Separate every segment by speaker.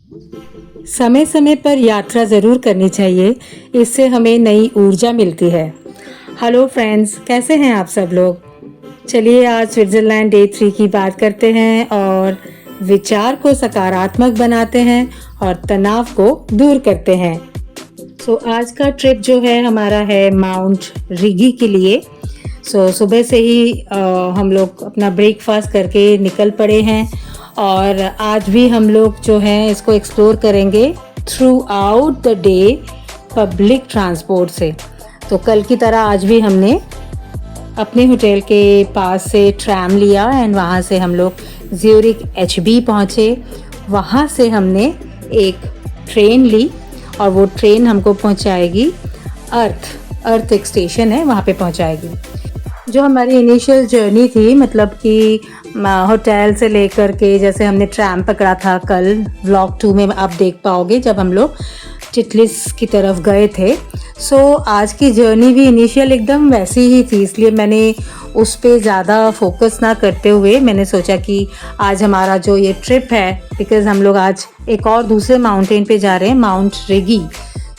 Speaker 1: समय समय पर यात्रा ज़रूर करनी चाहिए, इससे हमें नई ऊर्जा मिलती है। हेलो फ्रेंड्स, कैसे हैं आप सब लोग? चलिए आज स्विट्ज़रलैंड डे 3 की बात करते हैं और विचार को सकारात्मक बनाते हैं और तनाव को दूर करते हैं। आज का ट्रिप जो है हमारा है माउंट रिगी के लिए। सुबह से ही हम लोग अपना ब्रेकफास्ट करके निकल पड़े हैं और आज भी हम लोग जो हैं इसको एक्सप्लोर करेंगे through out the day public transport से। तो कल की तरह आज भी हमने अपने होटल के पास से ट्रैम लिया एंड वहाँ से हम लोग ज्यूरिक HB पहुँचे। वहाँ से हमने एक ट्रेन ली और वो ट्रेन हमको पहुँचाएगी अर्थ एक स्टेशन है, वहाँ पे पहुँचाएगी। जो हमारी इनिशियल जर्नी थी, मतलब कि होटल से लेकर के जैसे हमने ट्रैम पकड़ा था कल, व्लॉग 2 में आप देख पाओगे जब हम लोग टिटलिस की तरफ गए थे। आज की जर्नी भी इनिशियल एकदम वैसी ही थी, इसलिए मैंने उस पे ज़्यादा फोकस ना करते हुए मैंने सोचा कि आज हमारा जो ये ट्रिप है, बिकॉज़ हम लोग आज एक और दूसरे माउंटेन पे जा रहे हैं, माउंट रिगी।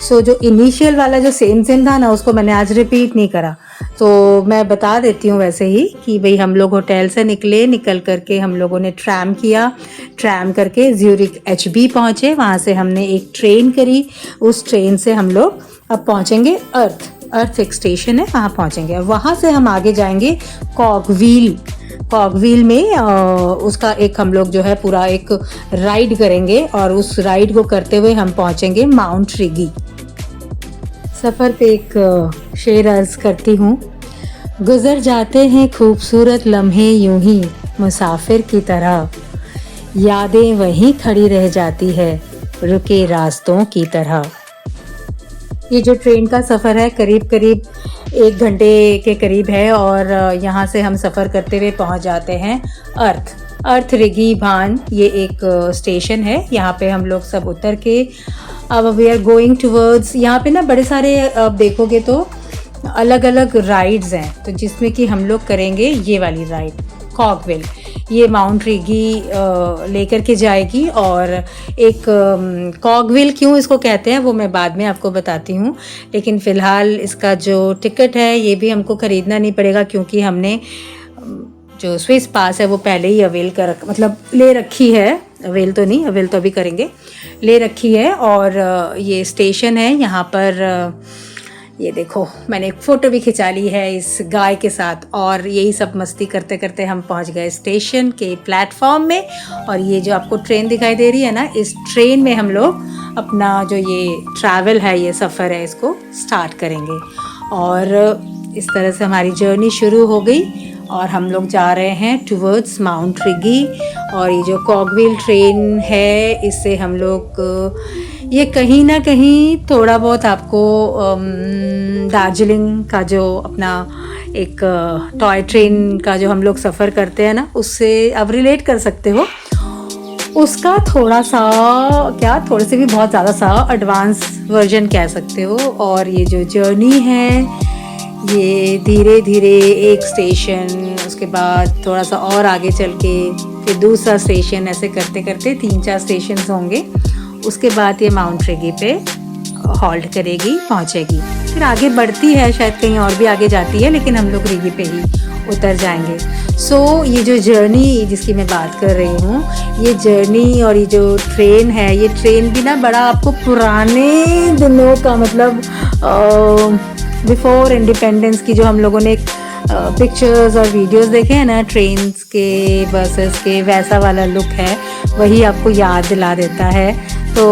Speaker 1: जो इनिशियल वाला जो सेम था ना, उसको मैंने आज रिपीट नहीं करा। तो मैं बता देती हूँ वैसे ही कि भाई हम लोग होटल से निकल करके हम लोगों ने ट्रैम किया, ट्रैम करके ज्यूरिक HB पहुँचे। वहाँ से हमने एक ट्रेन करी, उस ट्रेन से हम लोग अब पहुँचेंगे अर्थ एक स्टेशन है, वहाँ पहुँचेंगे और वहाँ से हम आगे जाएंगे कॉगविल में। उसका एक हम लोग जो है पूरा एक राइड करेंगे और उस राइड को करते हुए हम पहुँचेंगे माउंट रिगी। सफ़र पे एक शेर अर्ज़ करती हूँ, गुज़र जाते हैं खूबसूरत लम्हे यूं ही मुसाफिर की तरह, यादें वहीं खड़ी रह जाती है रुके रास्तों की तरह। ये जो ट्रेन का सफ़र है करीब 1 घंटे के करीब है और यहाँ से हम सफ़र करते हुए पहुँच जाते हैं अर्थ रिगी भान। ये एक स्टेशन है, यहाँ पे हम लोग सब उतर के अब वी आर गोइंग टूवर्ड्स। यहाँ पे ना बड़े सारे अब देखोगे तो अलग अलग राइड्स हैं, तो जिसमें कि हम लोग करेंगे ये वाली राइड कॉगविल। ये माउंट रिगी लेकर के जाएगी और एक कॉगविल क्यों इसको कहते हैं वो मैं बाद में आपको बताती हूँ, लेकिन फ़िलहाल इसका जो टिकट है ये भी हमको ख़रीदना नहीं पड़ेगा क्योंकि हमने जो स्विस पास है वो पहले ही ले रखी है। अवेल तो अभी करेंगे, ले रखी है। और ये स्टेशन है, यहाँ पर ये देखो मैंने एक फ़ोटो भी खिंचा ली है इस गाय के साथ और यही सब मस्ती करते करते हम पहुँच गए स्टेशन के प्लेटफॉर्म में। और ये जो आपको ट्रेन दिखाई दे रही है ना, इस ट्रेन में हम लोग अपना जो ये ट्रैवल है, ये सफ़र है, इसको स्टार्ट करेंगे। और इस तरह से हमारी जर्नी शुरू हो गई और हम लोग जा रहे हैं टुवर्ड्स माउंट रिगी। और ये जो कॉगविल ट्रेन है, इससे हम लोग ये कहीं ना कहीं थोड़ा बहुत आपको दार्जिलिंग का जो अपना एक टॉय ट्रेन का जो हम लोग सफ़र करते हैं ना, उससे अब रिलेट कर सकते हो। उसका थोड़ा से भी बहुत ज़्यादा सा एडवांस वर्जन कह सकते हो। और ये जो जर्नी है ये धीरे धीरे एक स्टेशन, उसके बाद थोड़ा सा और आगे चल के फिर दूसरा स्टेशन, ऐसे करते करते 3-4 स्टेशन होंगे। उसके बाद ये माउंट रिगी पे हॉल्ट करेगी, पहुंचेगी, फिर आगे बढ़ती है, शायद कहीं और भी आगे जाती है, लेकिन हम लोग रिगी पे ही उतर जाएंगे। ये जो जर्नी जिसकी मैं बात कर रही हूँ, ये जर्नी और ये जो ट्रेन है, ये ट्रेन भी ना बड़ा आपको पुराने दिनों का, मतलब बिफोर इंडिपेंडेंस की जो हम लोगों ने पिक्चर्स और वीडियोस देखे हैं ना ट्रेन्स के, बसेस के, वैसा वाला लुक है, वही आपको याद दिला देता है। तो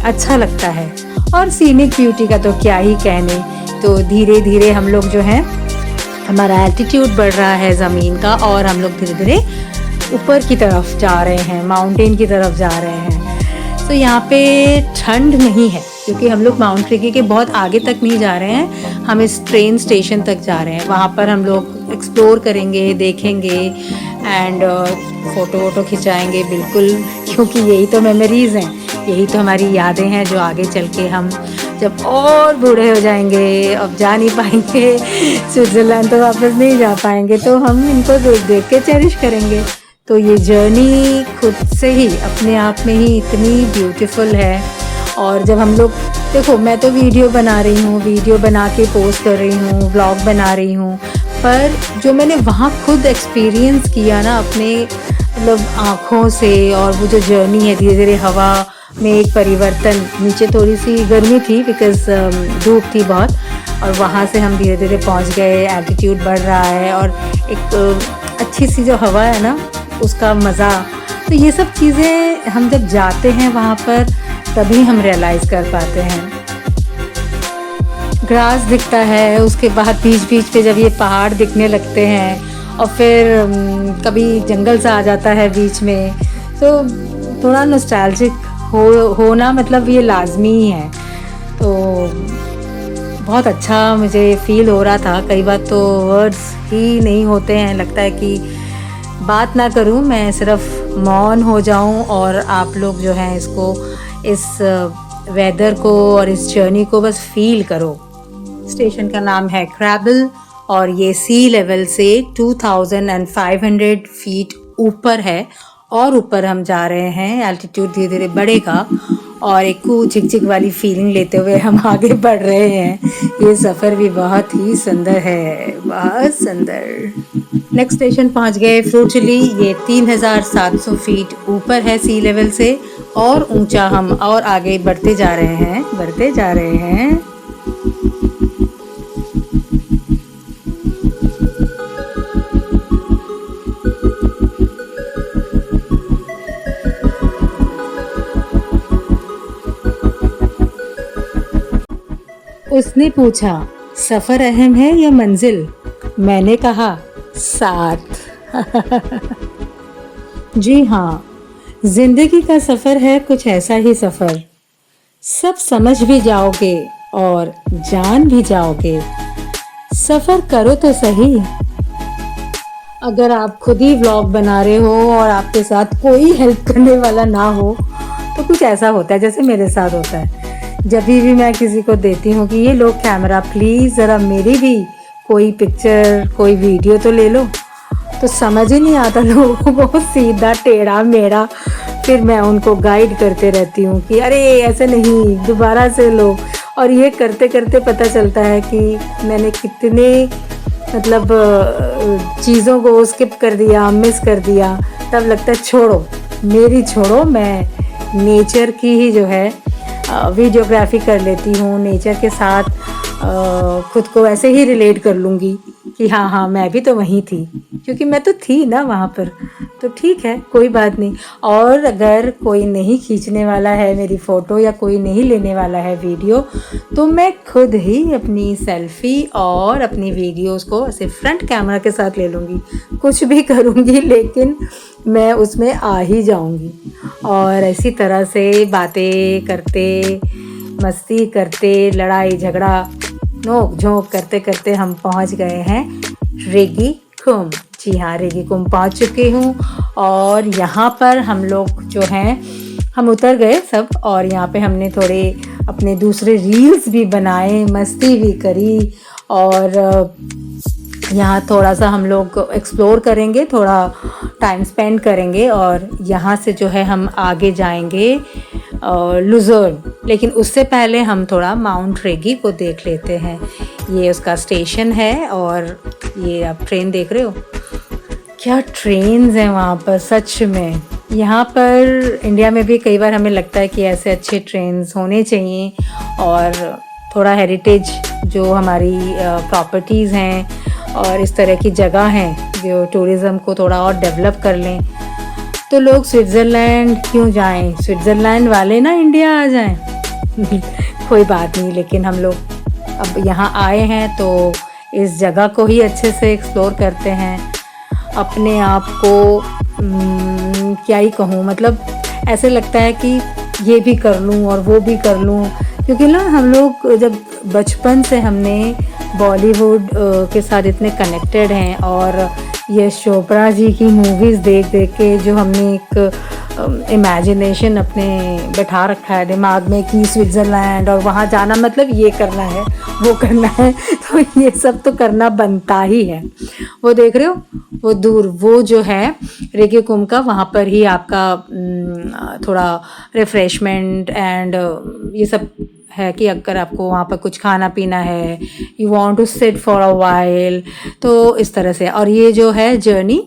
Speaker 1: अच्छा लगता है। और सीनिक ब्यूटी का तो क्या ही कहने। तो धीरे धीरे हम लोग जो है, हमारा एल्टीट्यूड बढ़ रहा है ज़मीन का और हम लोग धीरे धीरे ऊपर की तरफ जा रहे हैं, माउंटेन की तरफ जा रहे हैं। यहाँ पे ठंड नहीं है क्योंकि हम लोग माउंट रिगी के बहुत आगे तक नहीं जा रहे हैं, हम इस ट्रेन स्टेशन तक जा रहे हैं। वहाँ पर हम लोग एक्सप्लोर करेंगे, देखेंगे एंड फ़ोटो वोटो खिंचाएंगे बिल्कुल, क्योंकि यही तो मेमोरीज़ हैं, यही तो हमारी यादें हैं जो आगे चल के हम जब और बूढ़े हो जाएंगे, अब जा नहीं पाएंगे स्विट्ज़रलैंड, तो वापस नहीं जा पाएंगे, तो हम इनको देख देख के चेरिश करेंगे। तो ये जर्नी खुद से ही अपने आप में ही इतनी ब्यूटीफुल है। और जब हम लोग देखो, मैं तो वीडियो बना रही हूँ, वीडियो बना के पोस्ट कर रही हूँ, व्लॉग बना रही हूँ, पर जो मैंने वहाँ खुद एक्सपीरियंस किया ना अपने मतलब आँखों से, और वो जो जर्नी है, धीरे धीरे हवा में एक परिवर्तन, नीचे थोड़ी सी गर्मी थी बिकॉज धूप थी बहुत, और वहाँ से हम धीरे धीरे पहुँच गए, एल्टीट्यूड बढ़ रहा है और एक अच्छी सी जो हवा है ना उसका मज़ा। तो ये सब चीज़ें हम जब जाते हैं वहाँ पर तभी हम रियलाइज़ कर पाते हैं। ग्रास दिखता है, उसके बाद बीच बीच पे जब ये पहाड़ दिखने लगते हैं और फिर कभी जंगल सा आ जाता है बीच में, तो थोड़ा नॉस्टैल्जिक होना मतलब ये लाजमी ही है। तो बहुत अच्छा मुझे फ़ील हो रहा था। कई बार तो वर्ड्स ही नहीं होते हैं, लगता है कि बात ना करूं, मैं सिर्फ मौन हो जाऊं और आप लोग जो हैं इसको, इस वेदर को और इस जर्नी को बस फील करो। स्टेशन का नाम है क्रैबल और ये सी लेवल से 2500 फीट ऊपर है, और ऊपर हम जा रहे हैं, एल्टीट्यूड धीरे धीरे बढ़ेगा और एक झिक-झिक वाली फीलिंग लेते हुए हम आगे बढ़ रहे हैं। ये सफ़र भी बहुत ही सुंदर है, बहुत सुंदर। नेक्स्ट स्टेशन पहुंच गए फ्रूचली। ये 3700 फीट ऊपर है सी लेवल से, और ऊंचा हम और आगे बढ़ते जा रहे हैं, बढ़ते जा रहे हैं। उसने पूछा, सफ़र अहम है या मंजिल? मैंने कहा, साथ। जी हाँ, जिंदगी का सफ़र है कुछ ऐसा ही सफ़र। सब समझ भी जाओगे और जान भी जाओगे। सफ़र करो तो सही। अगर आप खुद ही व्लॉग बना रहे हो और आपके साथ कोई हेल्प करने वाला ना हो, तो कुछ ऐसा होता है जैसे मेरे साथ होता है। जब भी मैं किसी को देती हूँ कि ये लो कैमरा, प्लीज़ ज़रा मेरी भी कोई पिक्चर, कोई वीडियो तो ले लो, तो समझ ही नहीं आता लोगों को, सीधा टेढ़ा मेढ़ा। फिर मैं उनको गाइड करते रहती हूँ कि अरे ऐसे नहीं, दोबारा से लो। और ये करते करते पता चलता है कि मैंने कितने मतलब चीज़ों को स्किप कर दिया, मिस कर दिया। तब लगता है छोड़ो, मेरी छोड़ो, मैं नेचर की ही जो है वीडियोग्राफी कर लेती हूँ, नेचर के साथ खुद को ऐसे ही रिलेट कर लूँगी कि हाँ हाँ मैं भी तो वहीं थी, क्योंकि मैं तो थी ना वहाँ पर। तो ठीक है, कोई बात नहीं। और अगर कोई नहीं खींचने वाला है मेरी फ़ोटो या कोई नहीं लेने वाला है वीडियो, तो मैं खुद ही अपनी सेल्फ़ी और अपनी वीडियोस को ऐसे फ्रंट कैमरा के साथ ले लूँगी। कुछ भी करूँगी लेकिन मैं उसमें आ ही जाऊँगी। और इसी तरह से बातें करते, मस्ती करते, लड़ाई झगड़ा, नोक झोंक करते करते हम पहुंच गए हैं रेगी कुम। जी हाँ, रेगी कुम पहुंच चुकी हूँ। और यहाँ पर हम लोग जो हैं, हम उतर गए सब, और यहाँ पे हमने थोड़े अपने दूसरे रील्स भी बनाए, मस्ती भी करी, और यहाँ थोड़ा सा हम लोग एक्सप्लोर करेंगे, थोड़ा टाइम स्पेंड करेंगे, और यहाँ से जो है हम आगे जाएंगे लुजर्न। लेकिन उससे पहले हम थोड़ा माउंट रेगी को देख लेते हैं। ये उसका स्टेशन है, और ये आप ट्रेन देख रहे हो, क्या ट्रेन्स हैं वहाँ पर सच में। यहाँ पर इंडिया में भी कई बार हमें लगता है कि ऐसे अच्छे ट्रेन्स होने चाहिए, और थोड़ा हेरिटेज जो हमारी प्रॉपर्टीज़ हैं और इस तरह की जगह हैं जो टूरिज़्म को थोड़ा और डेवलप कर लें। तो लोग स्विट्ज़रलैंड क्यों जाएं? स्विट्ज़रलैंड वाले ना इंडिया आ जाएं। कोई बात नहीं, लेकिन हम लोग अब यहाँ आए हैं तो इस जगह को ही अच्छे से एक्सप्लोर करते हैं। अपने आप को क्या ही कहूँ, मतलब ऐसे लगता है कि ये भी कर लूँ और वो भी कर लूँ, क्योंकि ना हम लोग जब बचपन से हमने बॉलीवुड के साथ इतने कनेक्टेड हैं, और यश चोपड़ा जी की मूवीज़ देख देख के जो हमने एक इमेजिनेशन अपने बैठा रखा है दिमाग में कि स्विट्ज़रलैंड और वहाँ जाना मतलब ये करना है, वो करना है, तो ये सब तो करना बनता ही है। वो देख रहे हो, वो दूर, वो जो है रेगी कुंभ का, वहाँ पर ही आपका थोड़ा रिफ्रेशमेंट एंड ये सब है कि अगर आपको वहाँ पर कुछ खाना पीना है, you want to sit for a while, तो इस तरह से। और ये जो है जर्नी,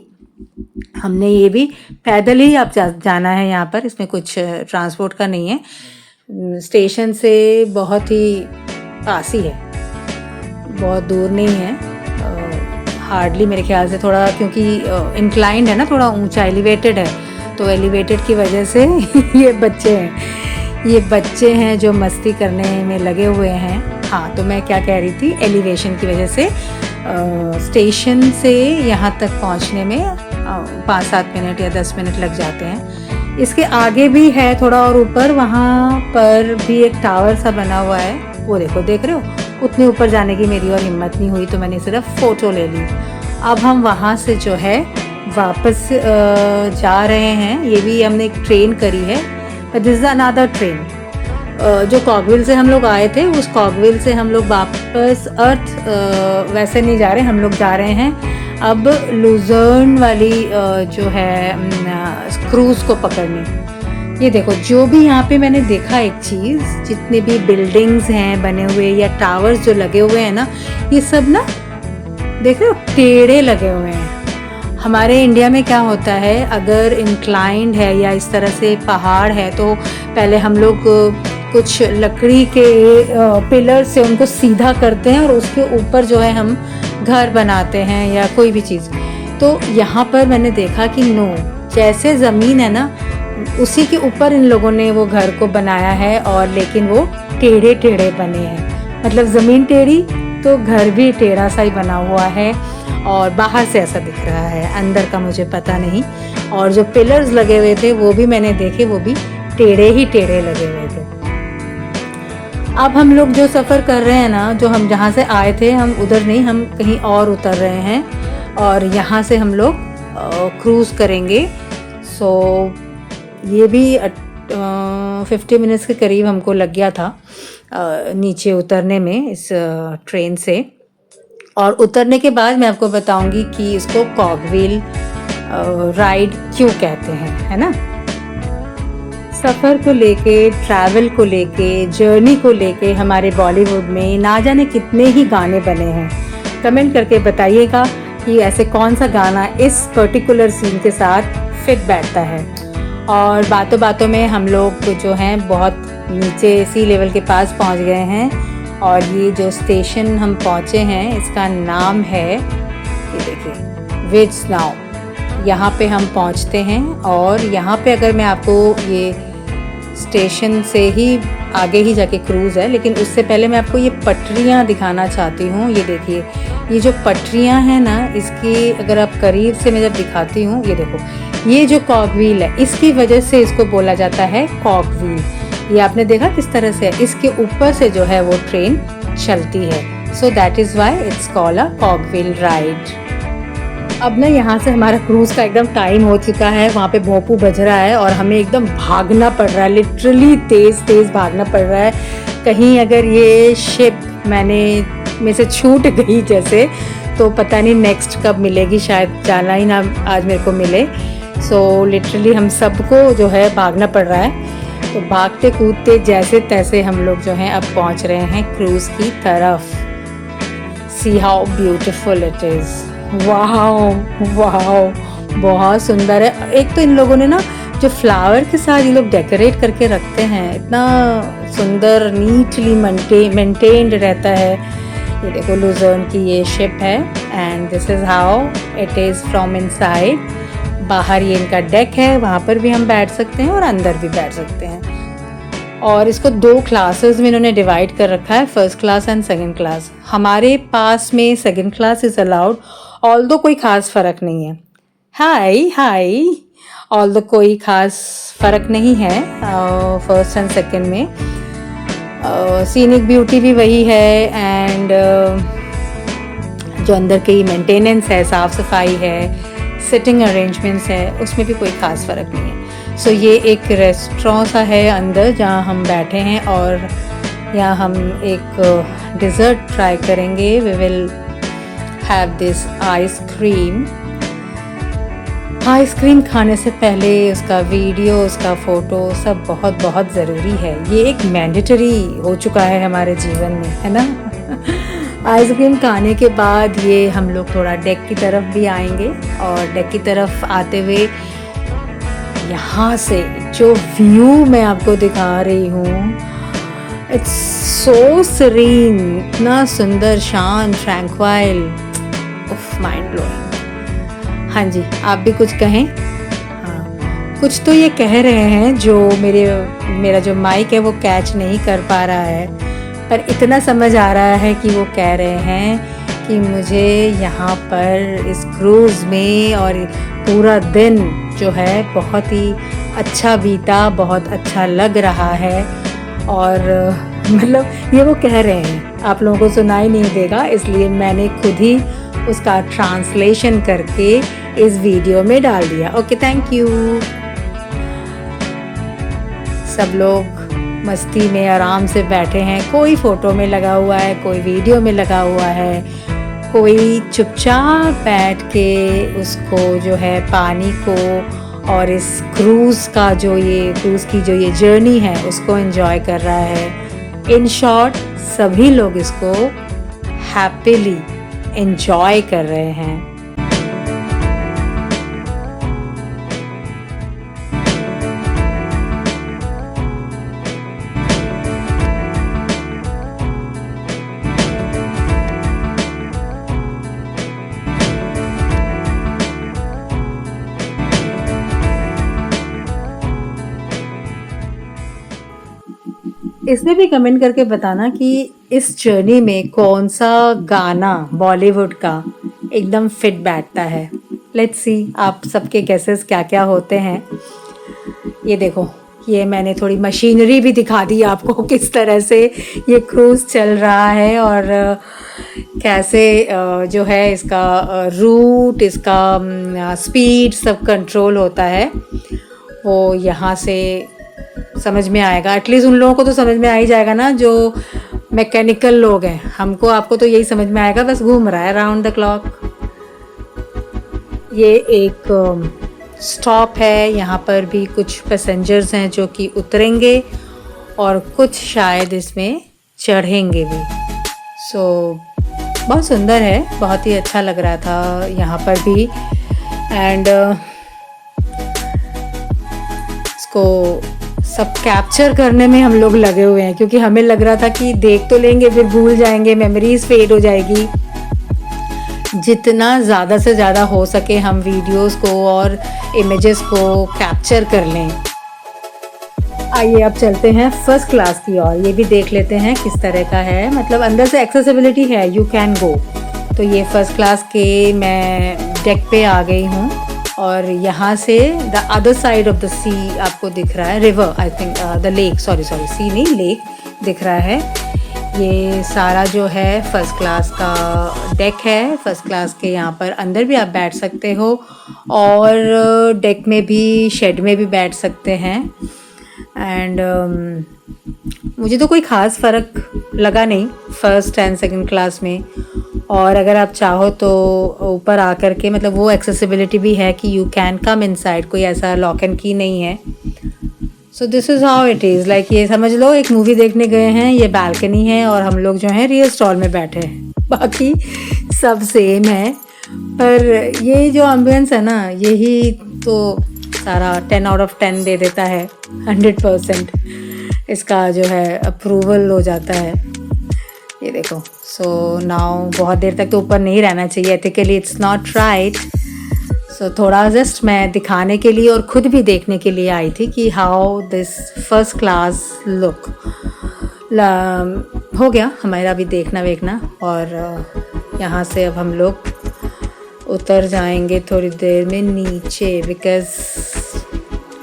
Speaker 1: हमने ये भी पैदल ही आप जाना है यहाँ पर, इसमें कुछ ट्रांसपोर्ट का नहीं है। स्टेशन से बहुत ही पास ही है, बहुत दूर नहीं है, हार्डली मेरे ख्याल से, थोड़ा क्योंकि इंक्लाइंड है ना, थोड़ा ऊंचा एलिवेटेड है, तो एलिवेटेड की वजह से ये बच्चे हैं जो मस्ती करने में लगे हुए हैं। हाँ, तो मैं क्या कह रही थी, एलिवेशन की वजह से स्टेशन से यहाँ तक पहुँचने में 5-7 मिनट या 10 मिनट लग जाते हैं। इसके आगे भी है थोड़ा और ऊपर, वहाँ पर भी एक टावर सा बना हुआ है, वो देखो, देख रहे हो, उतने ऊपर जाने की मेरी और हिम्मत नहीं हुई, तो मैंने सिर्फ फ़ोटो ले ली। अब हम वहाँ से जो है वापस जा रहे हैं। ये भी हमने एक ट्रेन करी है, but this is another train. जो कॉगविल से हम लोग आए थे, उस कॉगविल से हम लोग वापस अर्थ वैसे नहीं जा रहे, हम लोग जा रहे हैं अब लुजर्न वाली जो है क्रूज़ को पकड़ने। ये देखो, जो भी यहाँ पे मैंने देखा एक चीज़, जितने भी बिल्डिंग्स हैं बने हुए या टावर्स जो लगे हुए हैं ना, ये सब ना देख रहे हो टेढ़े लगे हुए हैं। हमारे इंडिया में क्या होता है, अगर इंक्लाइंड है या इस तरह से पहाड़ है, तो पहले हम लोग कुछ लकड़ी के पिलर से उनको सीधा करते हैं और उसके ऊपर जो है हम घर बनाते हैं या कोई भी चीज़। तो यहाँ पर मैंने देखा कि नो, जैसे ज़मीन है ना, उसी के ऊपर इन लोगों ने वो घर को बनाया है, और लेकिन वो टेढ़े टेढ़े बने हैं। मतलब ज़मीन टेढ़ी तो घर भी टेढ़ा सा ही बना हुआ है, और बाहर से ऐसा दिख रहा है, अंदर का मुझे पता नहीं। और जो पिलर्स लगे हुए थे वो भी मैंने देखे, वो भी टेढ़े ही टेढ़े लगे हुए थे। अब हम लोग जो सफ़र कर रहे हैं ना, जो हम जहाँ से आए थे, हम उधर नहीं, हम कहीं और उतर रहे हैं, और यहाँ से हम लोग क्रूज़ करेंगे। सो ये भी 50 मिनट्स के करीब हमको लग गया था नीचे उतरने में इस ट्रेन से। और उतरने के बाद मैं आपको बताऊंगी कि इसको कॉगविल राइड क्यों कहते हैं, है ना। सफ़र को लेके, ट्रैवल को लेके, जर्नी को लेके हमारे बॉलीवुड में ना जाने कितने ही गाने बने हैं। कमेंट करके बताइएगा कि ऐसे कौन सा गाना इस पर्टिकुलर सीन के साथ फिट बैठता है। और बातों बातों में हम लोग जो हैं बहुत नीचे सी लेवल के पास पहुंच गए हैं, और ये जो स्टेशन हम पहुंचे हैं इसका नाम है, ये देखिए, विड्स नाउ। यहाँ पे हम पहुंचते हैं, और यहाँ पे अगर मैं आपको ये स्टेशन से ही आगे ही जाके क्रूज़ है, लेकिन उससे पहले मैं आपको ये पटरियाँ दिखाना चाहती हूँ। ये देखिए, ये जो पटरियाँ हैं ना, इसकी अगर आप करीब से मैं जब दिखाती हूँ, ये देखो, ये जो कॉगव्हील है, इसकी वजह से इसको बोला जाता है कॉगव्हील। ये आपने देखा किस तरह से इसके ऊपर से जो है वो ट्रेन चलती है। So that is why it's called a cogwheel ride. अब ना यहाँ से हमारा क्रूज़ का एकदम टाइम हो चुका है, वहाँ पे भोंपू बज रहा है और हमें एकदम भागना पड़ रहा है, लिटरली तेज़ तेज़ भागना पड़ रहा है। कहीं अगर ये शिप में से छूट गई जैसे, तो पता नहीं नेक्स्ट कब मिलेगी, शायद जाना ही ना आज मेरे को मिले। सो लिटरली हम सबको जो है भागना पड़ रहा है। तो भागते कूदते जैसे तैसे हम लोग जो हैं अब पहुंच रहे हैं क्रूज़ की तरफ। See how beautiful it is, wow wow, बहुत सुंदर है। एक तो इन लोगों ने ना जो फ्लावर के साथ ये लोग डेकोरेट करके रखते हैं, इतना सुंदर नीटली मेंटेन्ड रहता है। ये देखो, लुजर्न की ये शिप है, and this is how it is from inside. बाहर ये इनका डेक है, वहाँ पर भी हम बैठ सकते हैं और अंदर भी बैठ सकते हैं। और इसको 2 क्लासेस में इन्होंने डिवाइड कर रखा है, first class and second class. हमारे पास में second class is allowed, although कोई ख़ास फ़र्क नहीं है। हाय ऑल्दो कोई ख़ास फ़र्क नहीं है फर्स्ट एंड सेकंड में। सीनिक ब्यूटी भी वही है, एंड जो अंदर की मेंटेनेंस है, साफ़ सफाई है, सिटिंग अरेंजमेंट्स है, उसमें भी कोई ख़ास फ़र्क नहीं है। सो ये एक रेस्टोरेंट सा है अंदर जहाँ हम बैठे हैं, और यहाँ हम एक डिज़र्ट ट्राई करेंगे। We will have this ice cream, ice cream खाने से पहले उसका वीडियो, उसका फ़ोटो सब बहुत बहुत ज़रूरी है। ये एक मैंडेटरी हो चुका है हमारे जीवन में, है ना? आइसक्रीम खाने के बाद ये हम लोग थोड़ा डेक की तरफ भी आएंगे, और डेक की तरफ आते हुए यहाँ से जो व्यू मैं आपको दिखा रही हूँ, इट्स सो सीरीन, इतना सुंदर, शांत, ट्रैंक्वाइल, उफ, माइंड ब्लोइंग। हाँ जी, आप भी कुछ कहें? हाँ, कुछ तो ये कह रहे हैं जो मेरा जो माइक है वो कैच नहीं कर पा रहा है, पर इतना समझ आ रहा है कि वो कह रहे हैं कि मुझे यहाँ पर इस क्रूज़ में और पूरा दिन जो है बहुत ही अच्छा बीता, बहुत अच्छा लग रहा है। और मतलब ये वो कह रहे हैं, आप लोगों को सुनाई नहीं देगा, इसलिए मैंने खुद ही उसका ट्रांसलेशन करके इस वीडियो में डाल दिया। Okay, thank you. सब लोग मस्ती में आराम से बैठे हैं, कोई फ़ोटो में लगा हुआ है, कोई वीडियो में लगा हुआ है, कोई चुपचाप बैठ के उसको जो है पानी को और इस क्रूज़ की जो ये जर्नी है उसको एंजॉय कर रहा है। इन शॉर्ट, सभी लोग इसको हैप्पीली एंजॉय कर रहे हैं। इसमें भी कमेंट करके बताना कि इस जर्नी में कौन सा गाना बॉलीवुड का एकदम फिट बैठता है। लेट्स सी आप सबके गेसेस क्या क्या होते हैं। ये देखो, ये मैंने थोड़ी मशीनरी भी दिखा दी आपको, किस तरह से ये क्रूज़ चल रहा है और कैसे जो है इसका रूट, इसका स्पीड सब कंट्रोल होता है। वो यहाँ से समझ में आएगा, एटलीस्ट उन लोगों को तो समझ में आ ही जाएगा ना जो मैकेनिकल लोग हैं। हमको आपको तो यही समझ में आएगा, बस घूम रहा है राउंड द क्लॉक। ये एक स्टॉप है, यहाँ पर भी कुछ पैसेंजर्स हैं जो कि उतरेंगे और कुछ शायद इसमें चढ़ेंगे भी। सो बहुत सुंदर है, बहुत ही अच्छा लग रहा था यहाँ पर भी। एंड इसको सब कैप्चर करने में हम लोग लगे हुए हैं, क्योंकि हमें लग रहा था कि देख तो लेंगे फिर भूल जाएंगे, मेमोरीज फेड हो जाएगी। जितना ज़्यादा से ज़्यादा हो सके हम वीडियोस को और इमेजेस को कैप्चर कर लें। आइए अब चलते हैं फर्स्ट क्लास की ओर, ये भी देख लेते हैं किस तरह का है। मतलब अंदर से एक्सेसिबिलिटी है, यू कैन गो। तो ये फर्स्ट क्लास के मैं डेक पे आ गई हूँ, और यहाँ से the other side of the sea आपको दिख रहा है, river, I think the lake, sorry sea नहीं, लेक दिख रहा है। ये सारा जो है फर्स्ट क्लास का डेक है। फर्स्ट क्लास के यहाँ पर अंदर भी आप बैठ सकते हो, और डेक में भी, शेड में भी बैठ सकते हैं। एंड मुझे तो कोई ख़ास फ़र्क लगा नहीं फर्स्ट एंड सेकंड क्लास में। और अगर आप चाहो तो ऊपर आकर के, मतलब वो एक्सेसिबिलिटी भी है कि यू कैन कम इनसाइड, कोई ऐसा लॉक एंड की नहीं है। सो this is how it is, like ये समझ लो एक मूवी देखने गए हैं, ये बालकनी है और हम लोग जो हैं रियल स्टॉल में बैठे हैं, बाकी सब सेम है। पर ये जो एम्बियंस है ना, यही तो सारा 10 आउट ऑफ 10 दे देता है, 100% इसका जो है अप्रूवल हो जाता है। ये देखो, सो नाउ बहुत देर तक तो ऊपर नहीं रहना चाहिए, एथिकली इट्स नॉट राइट। सो थोड़ा जस्ट मैं दिखाने के लिए और ख़ुद भी देखने के लिए आई थी कि how this first class look. हो गया हमारा भी देखना वेखना, और यहाँ से अब हम लोग उतर जाएंगे थोड़ी देर में नीचे, बिकॉज़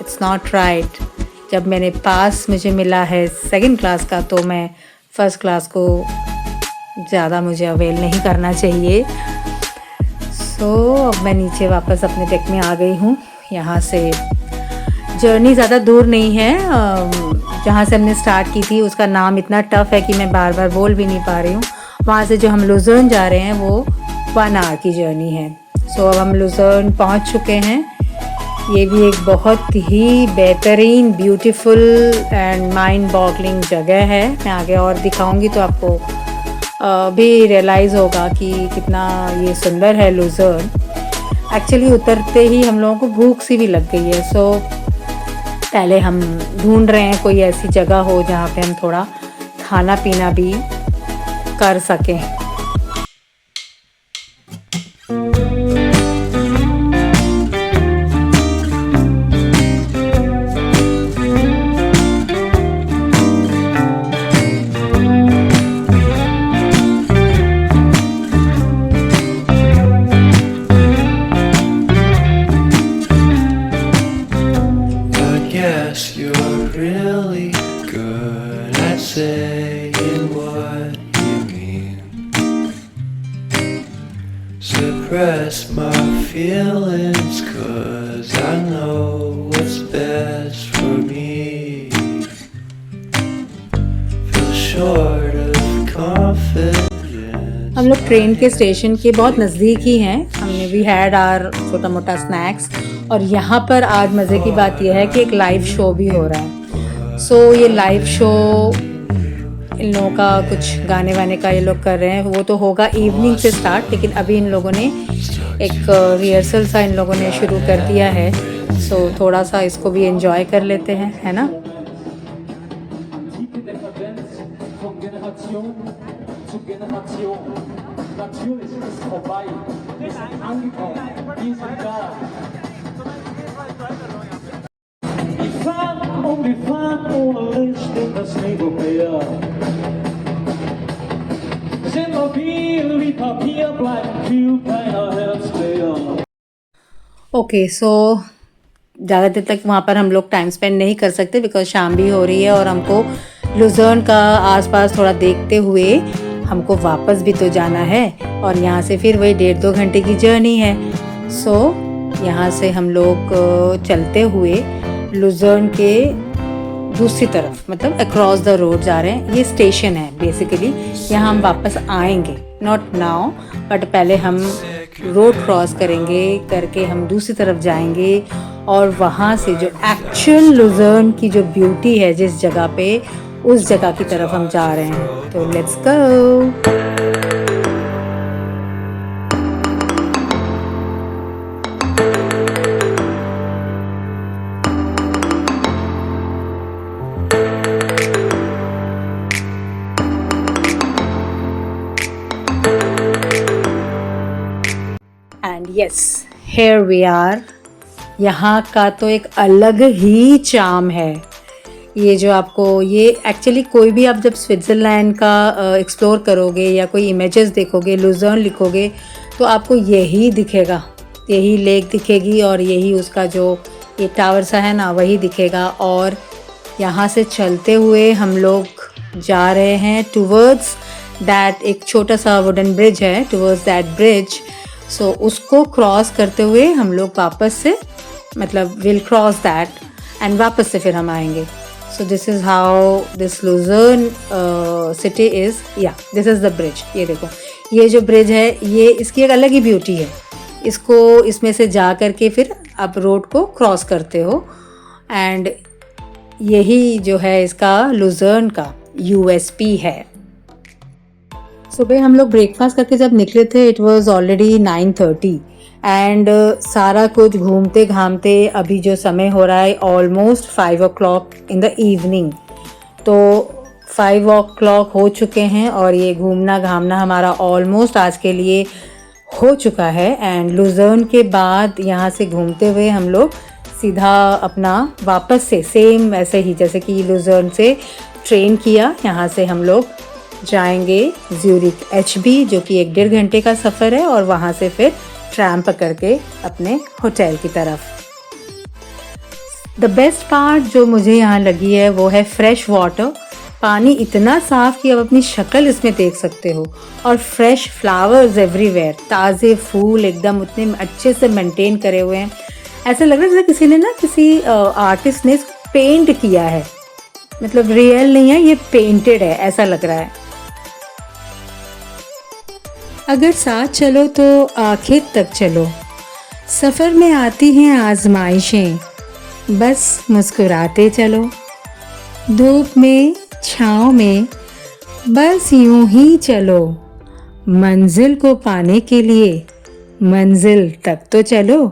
Speaker 1: इट्स नॉट राइट। जब मैंने पास मुझे मिला है सेकंड क्लास का, तो मैं फ़र्स्ट क्लास को ज़्यादा मुझे अवेल नहीं करना चाहिए। सो अब मैं नीचे वापस अपने डेक में आ गई हूँ। यहाँ से जर्नी ज़्यादा दूर नहीं है, जहाँ से हमने स्टार्ट की थी उसका नाम इतना टफ़ है कि मैं बार बार बोल भी नहीं पा रही हूँ। वहाँ से जो हम लुजर्न जा रहे हैं वो 1 आवर की जर्नी है। सो अब हम लुजर्न पहुँच चुके हैं। ये भी एक बहुत ही बेहतरीन ब्यूटीफुल एंड माइंड बॉगलिंग जगह है। मैं आगे और दिखाऊंगी तो आपको भी रियलाइज़ होगा कि कितना ये सुंदर है लुजर्न। एक्चुअली उतरते ही हम लोगों को भूख सी भी लग गई है, सो पहले हम ढूंढ रहे हैं कोई ऐसी जगह हो जहाँ पे हम थोड़ा खाना पीना भी कर सकें।
Speaker 2: Suppress my feelings 'cause I know what's best for me. Feel short of confidence.
Speaker 1: हम लोग ट्रेन के स्टेशन के बहुत नज़दीक ही हैं। हमने भी हैड आर छोटा मोटा स्नैक्स, और यहाँ पर आज मज़े की बात यह है कि एक लाइव शो भी हो रहा है। सो ये लाइव शो इन लोगों का कुछ गाने वाने का ये लोग कर रहे हैं, वो तो होगा इवनिंग से स्टार्ट, लेकिन अभी इन लोगों ने एक रिहर्सल सा इन लोगों ने शुरू कर दिया है। सो थोड़ा सा इसको भी एंजॉय कर लेते हैं, है ना। ओके, सो ज़्यादा देर तक वहाँ पर हम लोग टाइम स्पेंड नहीं कर सकते बिकॉज शाम भी हो रही है, और हमको लुजर्न का आसपास थोड़ा देखते हुए हमको वापस भी तो जाना है, और यहाँ से फिर वही 1.5-2 घंटे की जर्नी है। सो यहाँ से हम लोग चलते हुए लुजर्न के दूसरी तरफ, मतलब अक्रॉस द रोड जा रहे हैं। ये स्टेशन है बेसिकली, यहाँ हम वापस आएंगे, नॉट नाउ, बट पहले हम रोड क्रॉस करेंगे, करके हम दूसरी तरफ जाएंगे, और वहाँ से जो एक्चुअल लुजर्न की जो ब्यूटी है जिस जगह पे, उस जगह की तरफ हम जा रहे हैं। तो let's go. And yes, here we are. यहाँ का तो एक अलग ही चार्म है। ये जो आपको, ये एक्चुअली कोई भी आप जब स्विट्ज़रलैंड का एक्सप्लोर करोगे या कोई इमेजेस देखोगे, लुजर्न लिखोगे, तो आपको यही दिखेगा, यही लेक दिखेगी, और यही उसका जो ये टावर सा है ना, वही दिखेगा। और यहाँ से चलते हुए हम लोग जा रहे हैं टूवर्ड्स दैट, एक छोटा सा वुडन ब्रिज है, टूवर्ड्स दैट ब्रिज। सो उसको क्रॉस करते हुए हम लोग वापस से, मतलब विल क्रॉस दैट एंड वापस से फिर हम आएंगे। So this is how this Lucerne city is. या दिस इज़ द ब्रिज। ये देखो, ये जो ब्रिज है, ये इसकी एक अलग ही ब्यूटी है। इसको, इसमें से जा करके फिर आप रोड को क्रॉस करते हो, एंड यही जो है इसका लुजर्न का यूएसपी है। सुबह हम लोग ब्रेकफास्ट करके जब निकले थे, इट वाज ऑलरेडी 9:30, एंड सारा कुछ घूमते घामते अभी जो समय हो रहा है almost 5 o'clock in the evening. तो 5 o'clock हो चुके हैं, और ये घूमना घामना हमारा ऑलमोस्ट आज के लिए हो चुका है। एंड लुजर्न के बाद यहाँ से घूमते हुए हम लोग सीधा अपना वापस से सेम वैसे ही जैसे कि लुजर्न से ट्रेन किया, यहाँ से हम लोग जाएंगे ज्यूरिक एचबी, जो कि 1-1.5 घंटे का सफ़र है, और वहाँ से फिर ट्रैम पकड़ के अपने होटल की तरफ। द बेस्ट पार्ट जो मुझे यहाँ लगी है वो है फ्रेश वाटर। पानी इतना साफ़ कि आप अपनी शक्ल इसमें देख सकते हो, और फ्रेश फ्लावर्स एवरीवेयर, ताज़े फूल एकदम उतने अच्छे से मेंटेन करे हुए हैं। ऐसा लग रहा है जैसे किसी ने ना, किसी आर्टिस्ट ने पेंट किया है, मतलब रियल नहीं है, ये पेंटेड है, ऐसा लग रहा है। अगर साथ चलो तो आखिर तक चलो। सफ़र में आती हैं आजमाइशें, बस मुस्कुराते चलो। धूप में, छाँव में, बस यूं ही चलो। मंजिल को पाने के लिए मंजिल तक तो चलो।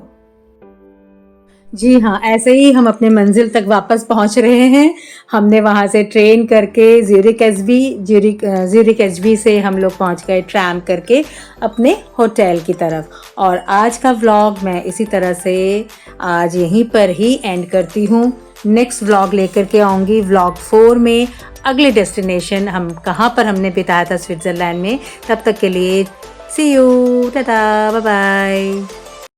Speaker 1: जी हाँ, ऐसे ही हम अपने मंजिल तक वापस पहुंच रहे हैं। हमने वहाँ से ट्रेन करके ज़्यूरिक एसबी से हम लोग पहुंच गए ट्रैम करके अपने होटल की तरफ। और आज का व्लॉग मैं इसी तरह से आज यहीं पर ही एंड करती हूँ। नेक्स्ट व्लॉग लेकर के आऊँगी, व्लॉग 4 में अगले डेस्टिनेशन हम कहाँ पर हमने बिताया था स्विट्ज़रलैंड में। तब तक के लिए सी यू, टाटा, बाय बाय।